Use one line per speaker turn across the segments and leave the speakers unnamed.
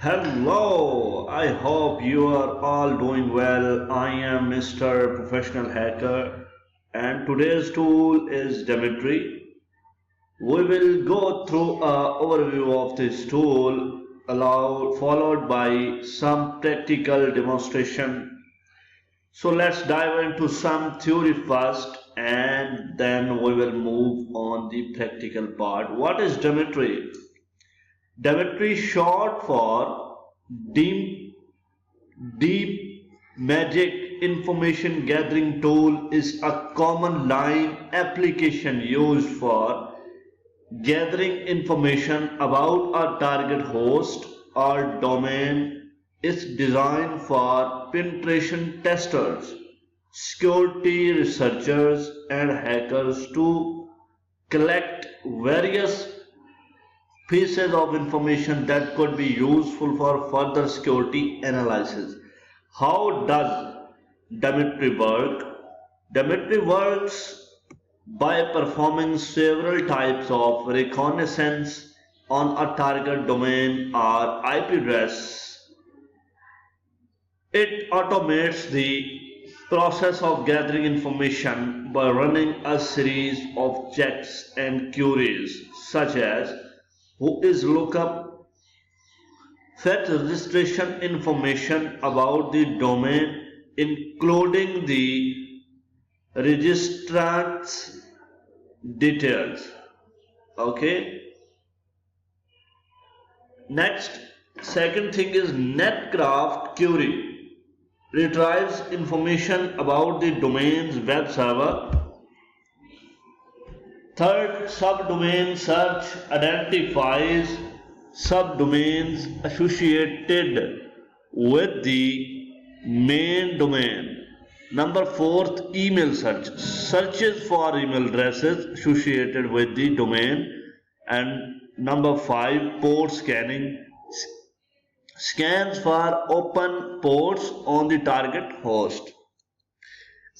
Hello, I hope you are all doing well. I am Mr. Professional Hacker and today's tool is Dmitry. We will go through an overview of this tool followed by some practical demonstration. So let's dive into some theory first and then we will move on the practical part. What is Dmitry? Dmitry short for Deep Deep Magic Information Gathering Tool is a common line application used for gathering information about a target host or domain. It's designed for penetration testers, security researchers, and hackers to collect various pieces of information that could be useful for further security analysis. How does Dmitry work? Dmitry works by performing several types of reconnaissance on a target domain or IP address. It automates the process of gathering information by running a series of checks and queries such as who is lookup, fetch registration information about the domain including the registrant's details. Okay. Next, second thing is netcraft query. Retrieves information about the domain's web server. Third, subdomain search identifies subdomains associated with the main domain. Number fourth, email search searches for email addresses associated with the domain. And number five, port scanning scans for open ports on the target host.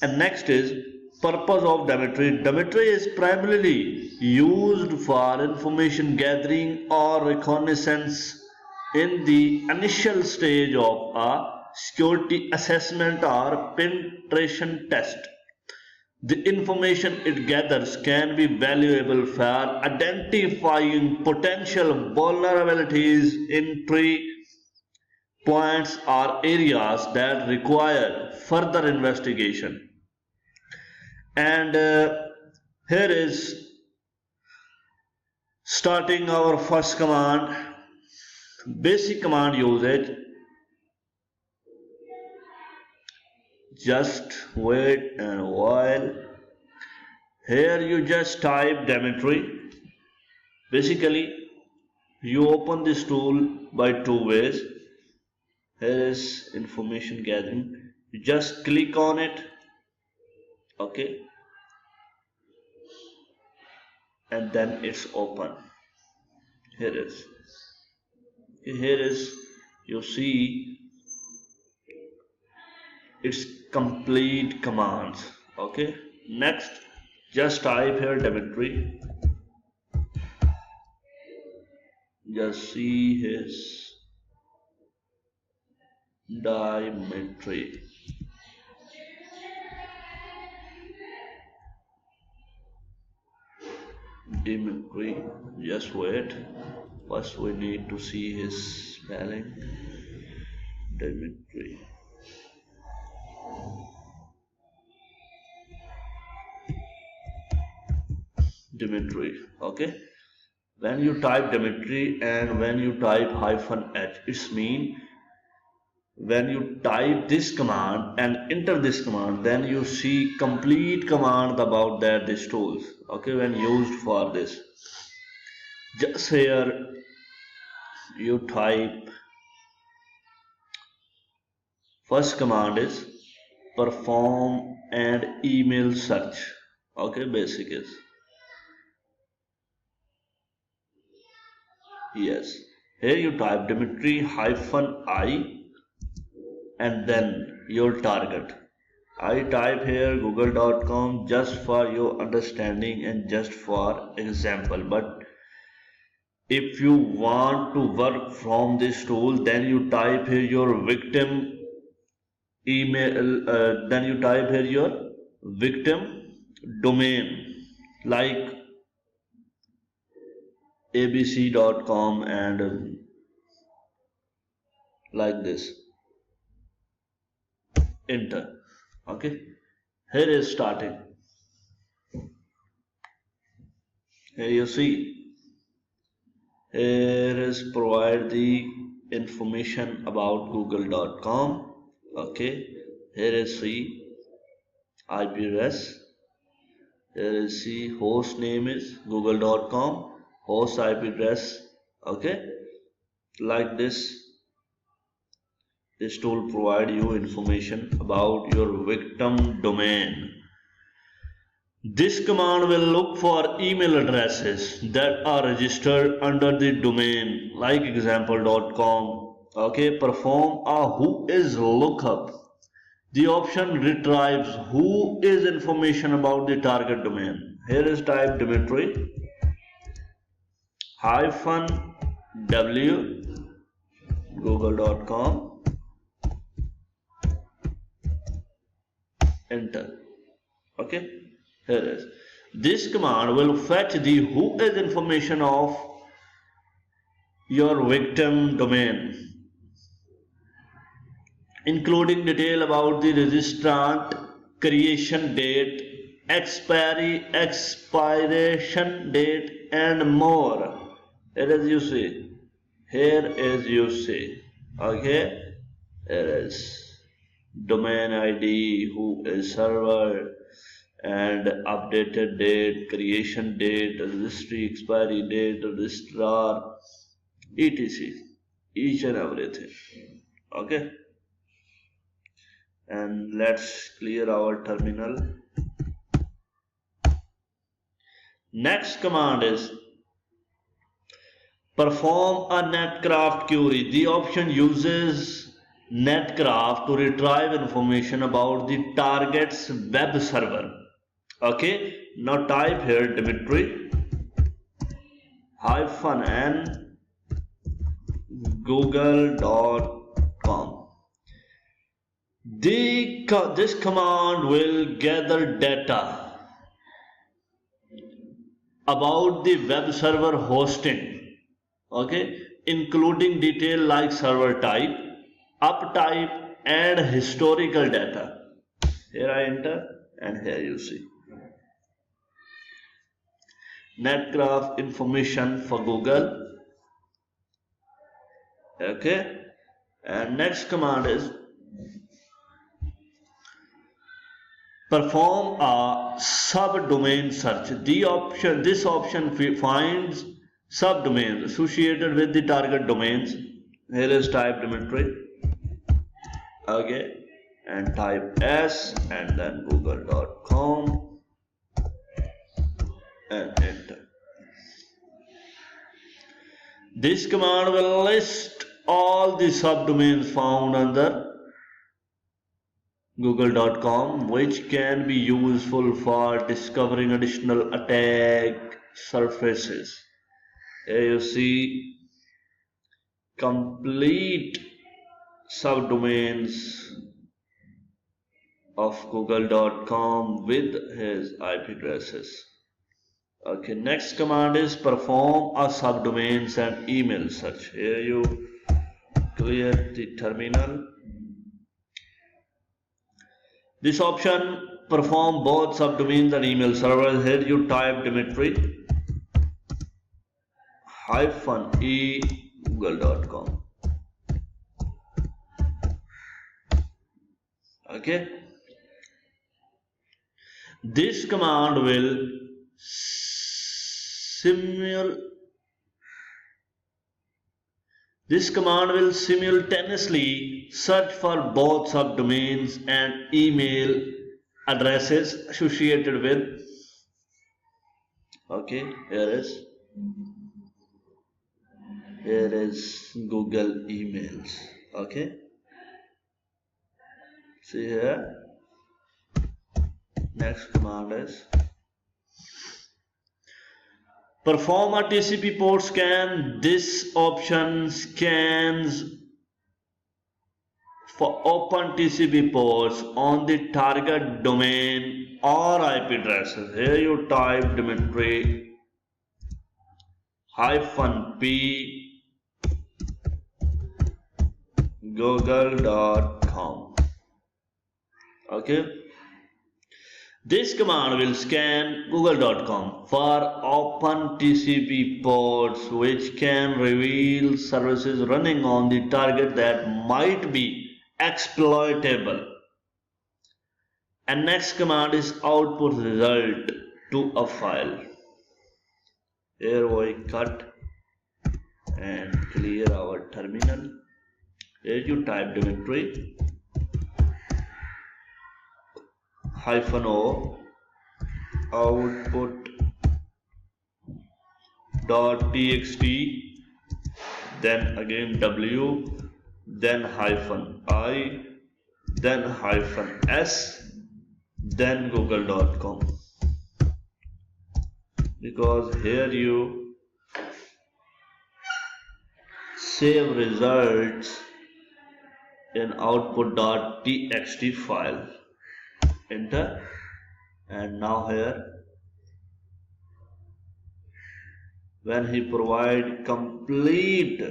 And next is purpose of Dmitry. Dmitry is primarily used for information gathering or reconnaissance in the initial stage of a security assessment or penetration test. The information it gathers can be valuable for identifying potential vulnerabilities in tree points or areas that require further investigation. And here is starting our first command. Basic command usage. Just wait and while. Here you just type Dmitry. Basically, you open this tool by two ways. Here is information gathering. You just click on it. Okay. And then it's open. Here is. Here is, you see, its complete commands. Okay. Next, just type here Dmitry. Just see his Dmitry. Dmitry. Just wait. First, we need to see his spelling. Dmitry. Dmitry. Okay. When you type Dmitry and when you type -h, it's mean when you type this command and enter this command, then you see complete command about that this tools. Okay, when used for this. Just here you type first command is perform and email search. Okay, basic is yes. Here you type Dmitry-I and then your target. I type here google.com just for your understanding and just for example, but If you want to work from this tool, then you type here your victim email, then you type here your victim domain like abc.com and like this, enter. Okay, here is starting. Here you see, here is provide the information about google.com. Okay, here is see IP address. Here is see host name is google.com, host IP address. Okay, like this tool provide you information about your victim domain. This command will look for email addresses that are registered under the domain like example.com. Okay, perform a who is lookup. The option retrieves who is information about the target domain. Here is type Dmitry hyphen w google.com, enter. Okay, here is this command will fetch the who is information of your victim domain, including detail about the registrant, creation date, expiration date, and more. Here is you see. Here is you see. Okay, here is domain ID, who is server, and updated date, creation date, registry expiry date, registrar, etc. Each and everything. Okay, and let's clear our terminal. Next command is perform a netcraft query. The option uses netcraft to retrieve information about the target's web server. Okay, now type here Dmitry hyphen n google.com. This command will gather data about the web server hosting, okay, including detail like server type, uptype, and historical data. Here I enter, and here you see netgraph information for Google. Okay, and next command is perform a subdomain search. This option finds subdomains associated with the target domains. Here is type Dmitry. Okay, and type S and then google.com and enter. This command will list all the subdomains found under google.com, which can be useful for discovering additional attack surfaces. Here you see complete subdomains of google.com with his IP addresses. Okay, next command is perform a subdomains and email search. Here you clear the terminal. This option perform both subdomains and email servers. Here you type Dmitry hyphen e google.com. Okay, this command will simultaneously search for both subdomains and email addresses associated with. Okay, here is Google emails. Okay, see here. Next command is Perform a TCP port scan. This option scans for open TCP ports on the target domain or IP addresses. Here you type Dmitry -p google.com. Okay. This command will scan google.com for open TCP ports which can reveal services running on the target that might be exploitable. And next command is output result to a file. Here we cut and clear our terminal. Here you type Dmitry -o output.txt, then again w, then -i, then -s, then google.com, because here you save results in output.txt file. Enter, and now here when he provide complete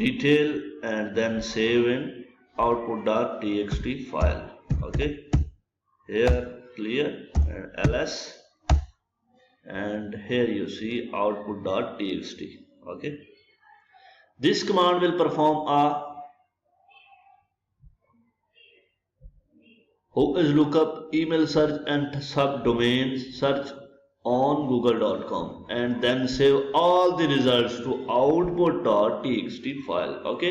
detail and then save in output.txt file. Okay, here clear and ls, and here you see output.txt. Okay, this command will perform a who is lookup, email search and subdomain search on google.com and then save all the results to output.txt file. Okay,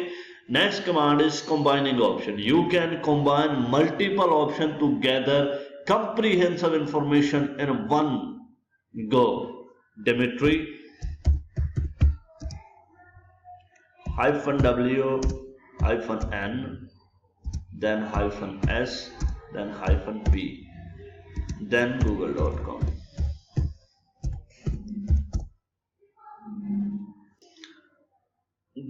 next command is combining option. You can combine multiple options to gather comprehensive information in one go. Dmitry -w -n, then -s, then -p, then google.com.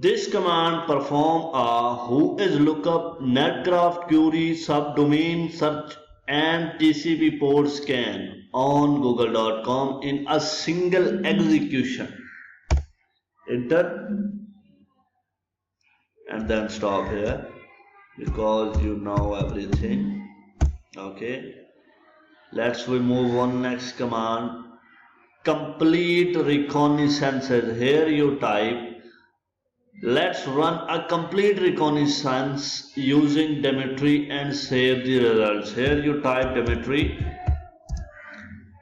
This command perform a who is lookup, netgraph query, subdomain search and TCP port scan on google.com in a single execution. Enter and then stop here because you know everything. Okay, let's we move on. Next command, complete reconnaissances. Here you type, let's run a complete reconnaissance using Dmitry and save the results. Here you type Dmitry,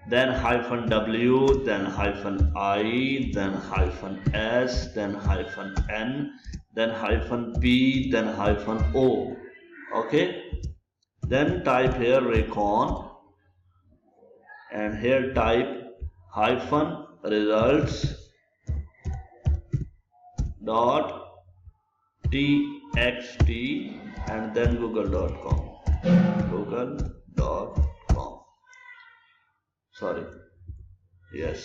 then -w, then -i, then -s, then -n, then -p, then -o. Okay, then type here recon and here type -results dot txt and then google.com. Sorry, yes,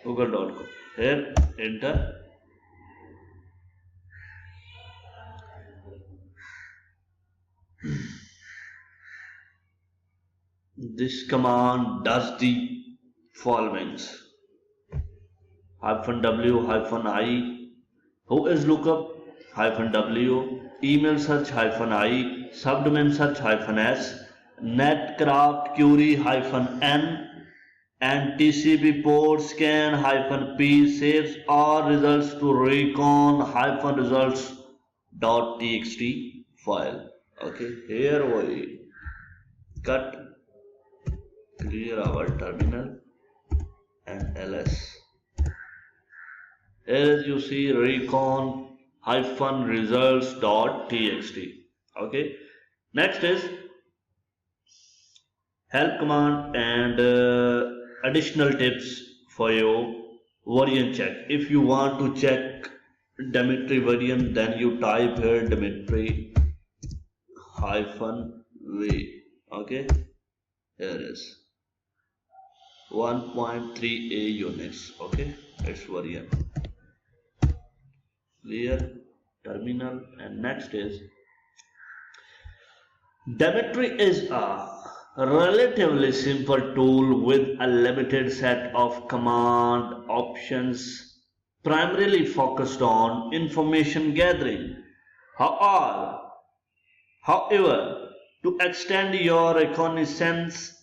google.com. Here enter. This command does the followings: -w, -i, who is lookup, -w, email search, -i, subdomain search, -s, netcraft query, -n, and TCP port scan, -p, saves all results to recon -results .txt file. Okay, here we cut, clear our terminal and ls. As you see, recon -results .txt. Okay, next is help command and additional tips for you. Variant check. If you want to check Dmitry variant, then you type here Dmitry -v. Okay, here is 1.3a units. Okay, it's variant clear terminal. And next is Dmitry is a relatively simple tool with a limited set of command options, primarily focused on information gathering. However, however, to extend your reconnaissance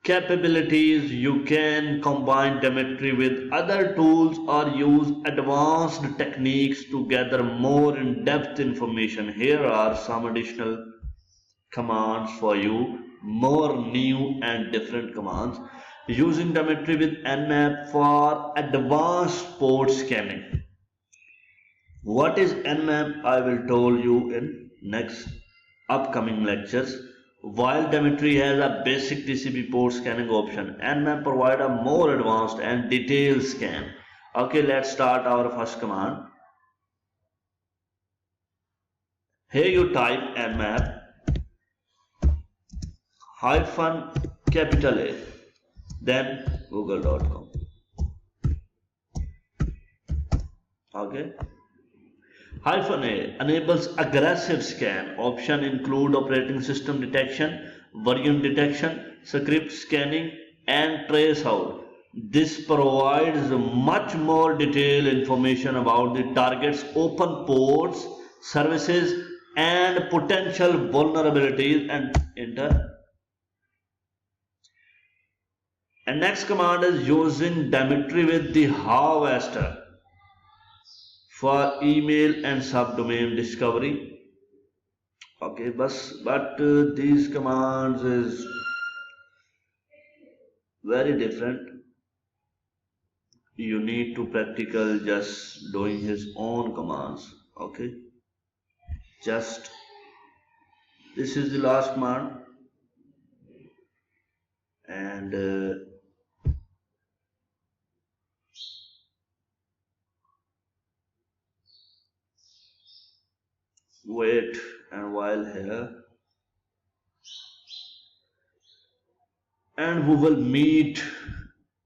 capabilities, you can combine Dmitry with other tools or use advanced techniques to gather more in-depth information. Here are some additional commands for you, more new and different commands. Using Dmitry with Nmap for advanced port scanning. What is Nmap? I will tell you in next upcoming lectures. While Dmitry has a basic TCP port scanning option, Nmap provides a more advanced and detailed scan. Okay, let's start our first command. Here you type Nmap hyphen capital A, then google.com. Okay. Hyphen A enables aggressive scan. Option include operating system detection, variant detection, script scanning, and trace out. This provides much more detailed information about the target's open ports, services, and potential vulnerabilities. And enter. And next command is using Dmitry with the harvester for email and subdomain discovery. Okay, but these commands is very different. You need to practical just doing his own commands. Okay, just this is the last command, and wait and while here, and we will meet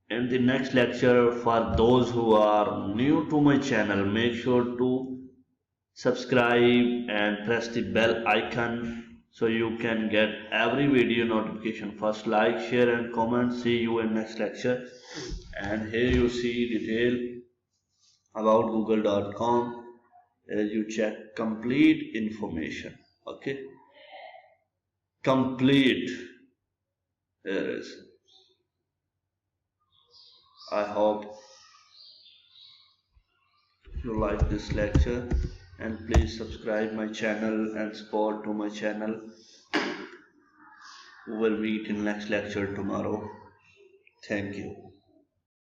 in the next lecture. For those who are new to my channel, make sure to subscribe and press the bell icon so you can get every video notification first. Like, share and comment. See you in next lecture. And here you see detail about google.com as you check complete information. Okay, complete. There is. I hope you like this lecture, and please subscribe my channel and support to my channel. We will meet in next lecture tomorrow. Thank you.